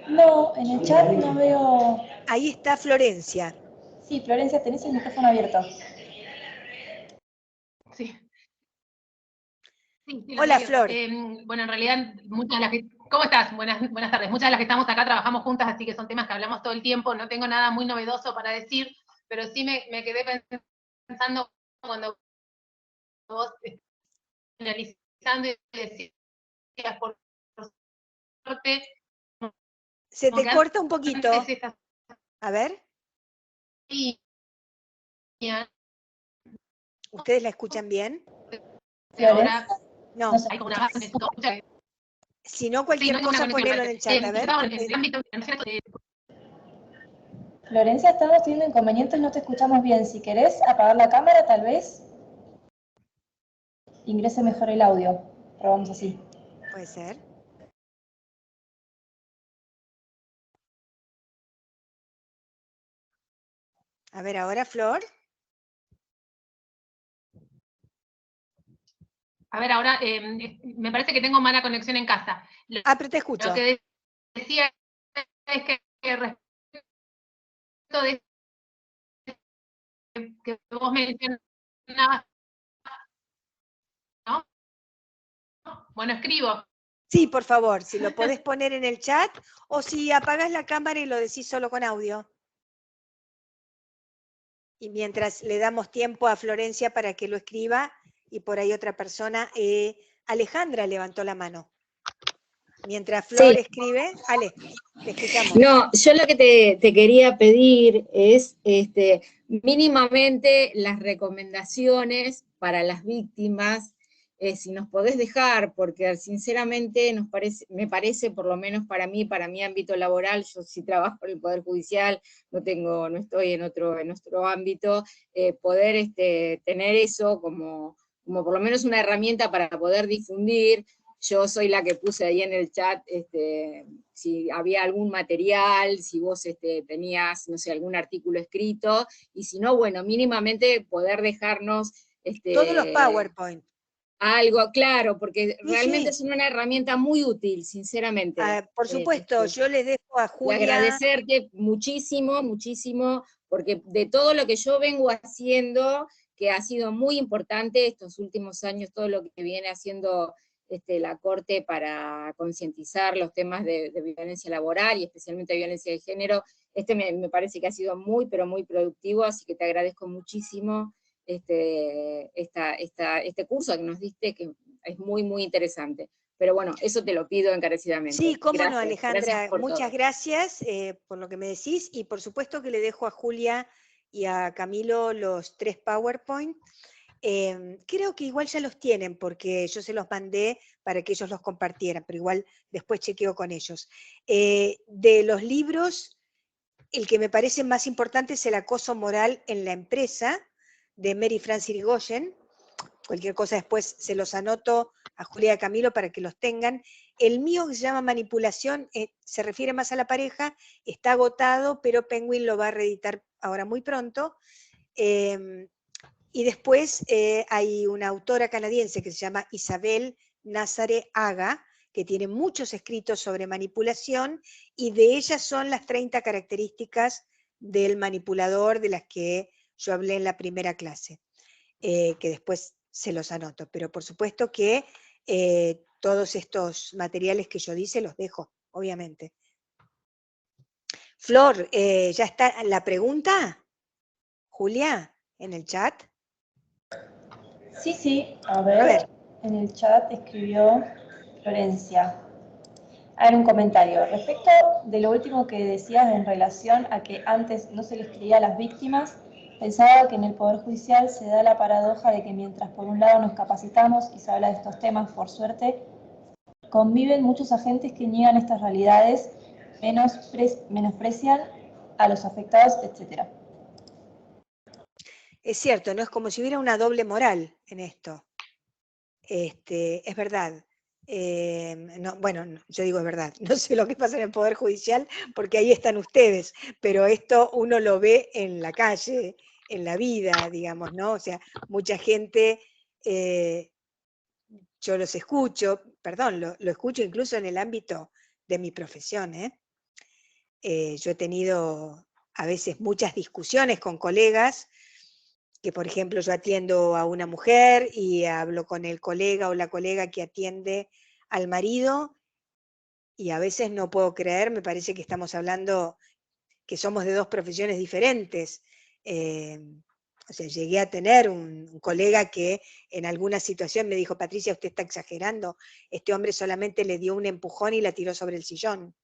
No, en el chat no veo... Ahí está Florencia. Sí, Florencia, tenés el micrófono abierto. Sí. Hola, Flor. Bueno, en realidad, muchas de las que... ¿Cómo estás? Buenas tardes. Muchas de las que estamos acá trabajamos juntas, así que son temas que hablamos todo el tiempo. No tengo nada muy novedoso para decir, pero sí me quedé pensando cuando vos analizando y decías, por suerte... Se te corta un poquito. A ver. ¿Ustedes la escuchan bien? Ahora, no. No sé. Si no, cualquier cosa ponelo en el chat. A ver. Florencia, estamos teniendo inconvenientes, no te escuchamos bien. Si querés apagar la cámara, tal vez ingrese mejor el audio. Probamos así. Puede ser. A ver, ahora, Flor. A ver, ahora me parece que tengo mala conexión en casa. Pero te escucho. Lo que decía es que respecto de que vos mencionabas, ¿no? Bueno, escribo. Sí, por favor, si lo podés poner en el chat o si apagás la cámara y lo decís solo con audio. Y mientras le damos tiempo a Florencia para que lo escriba y por ahí otra persona, Alejandra levantó la mano. Mientras Flor escribe, Ale, te escuchamos. No, yo lo que te quería pedir es mínimamente las recomendaciones para las víctimas, si nos podés dejar, porque sinceramente me parece, por lo menos para mí, para mi ámbito laboral, yo sí trabajo en el Poder Judicial, no estoy en otro ámbito, poder tener eso como por lo menos una herramienta para poder difundir. yo soy la que puse ahí en el chat si había algún material, si vos tenías, no sé, algún artículo escrito, y si no, bueno, mínimamente poder dejarnos todos los PowerPoint. Algo, claro, porque Sí, realmente sí. es una herramienta muy útil, sinceramente. Por supuesto, yo les dejo a Y Julia. agradecerte muchísimo, muchísimo, porque de todo lo que yo vengo haciendo, que ha sido muy importante estos últimos años, todo lo que viene haciendo la Corte para concientizar los temas de violencia laboral y especialmente violencia de género, me parece que ha sido muy, pero muy productivo, así que te agradezco muchísimo este curso que nos diste, que es muy, muy interesante. Pero bueno, eso te lo pido encarecidamente. Sí, cómo gracias, no, Alejandra, gracias por muchas todo. gracias por lo que me decís, y por supuesto que le dejo a Julia y a Camilo los 3 PowerPoint. Creo que igual ya los tienen, porque yo se los mandé para que ellos los compartieran, pero igual después chequeo con ellos. De los libros, el que me parece más importante es El acoso moral en la empresa, de Mary Frances Irigoyen. Cualquier cosa después se los anoto a Julia y a Camilo para que los tengan. El mío, que se llama Manipulación, se refiere más a la pareja, está agotado, pero Penguin lo va a reeditar ahora muy pronto. Y después hay una autora canadiense que se llama Isabel Nazare Aga, que tiene muchos escritos sobre manipulación, y de ellas son las 30 características del manipulador de las que yo hablé en la primera clase, que después se los anoto. Pero por supuesto que todos estos materiales que yo dice los dejo, obviamente. Flor, ¿ya está la pregunta? Julia, en el chat. Sí, a ver, en el chat escribió Florencia. A ver, un comentario. Respecto de lo último que decías en relación a que antes no se les creía a las víctimas, pensaba que en el Poder Judicial se da la paradoja de que mientras por un lado nos capacitamos y se habla de estos temas, por suerte, conviven muchos agentes que niegan estas realidades, menosprecian a los afectados, etc. Es cierto, ¿no? Es como si hubiera una doble moral en esto. Es verdad. No, bueno, yo digo es verdad, no sé lo que pasa en el Poder Judicial, porque ahí están ustedes, pero esto uno lo ve en la calle, en la vida, digamos, ¿no? O sea, mucha gente, yo los escucho, perdón, lo escucho incluso en el ámbito de mi profesión, yo he tenido a veces muchas discusiones con colegas, que por ejemplo yo atiendo a una mujer y hablo con el colega o la colega que atiende al marido, y a veces no puedo creer, me parece que estamos hablando que somos de dos profesiones diferentes. O sea, llegué a tener un colega que en alguna situación me dijo: Patricia, usted está exagerando, este hombre solamente le dio un empujón y la tiró sobre el sillón.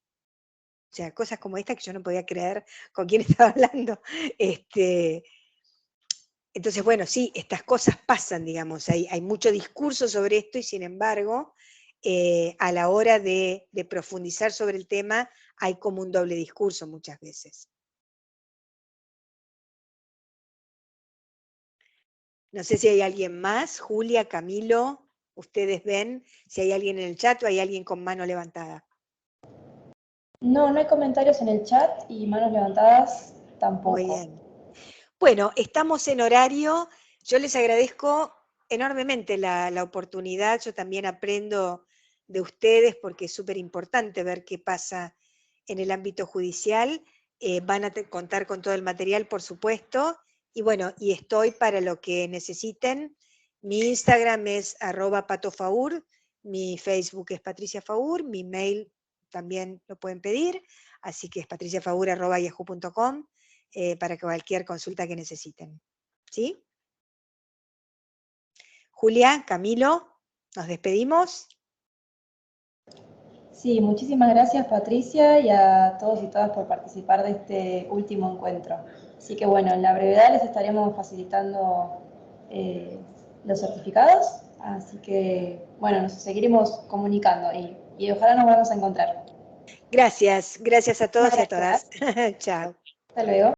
O sea, cosas como esta que yo no podía creer con quién estaba hablando. Entonces, bueno, sí, estas cosas pasan, digamos, hay mucho discurso sobre esto y sin embargo, a la hora de profundizar sobre el tema, hay como un doble discurso muchas veces. No sé si hay alguien más, Julia, Camilo, ustedes ven si hay alguien en el chat o hay alguien con mano levantada. No hay comentarios en el chat y manos levantadas tampoco. Muy bien. Bueno, estamos en horario. Yo les agradezco enormemente la oportunidad. Yo también aprendo de ustedes porque es súper importante ver qué pasa en el ámbito judicial. Van a contar con todo el material, por supuesto. Y bueno, y estoy para lo que necesiten. Mi Instagram es @patofaur, mi Facebook es Patricia Faur, mi mail también lo pueden pedir, así que es patriciafaur@yahoo.com. Para cualquier consulta que necesiten. ¿Sí? Julia, Camilo, ¿nos despedimos? Sí, muchísimas gracias Patricia y a todos y todas por participar de este último encuentro. Así que bueno, en la brevedad les estaremos facilitando los certificados, así que bueno, nos seguiremos comunicando y ojalá nos volvamos a encontrar. Gracias a todos y a Gracias. todas. Chao. Hasta luego.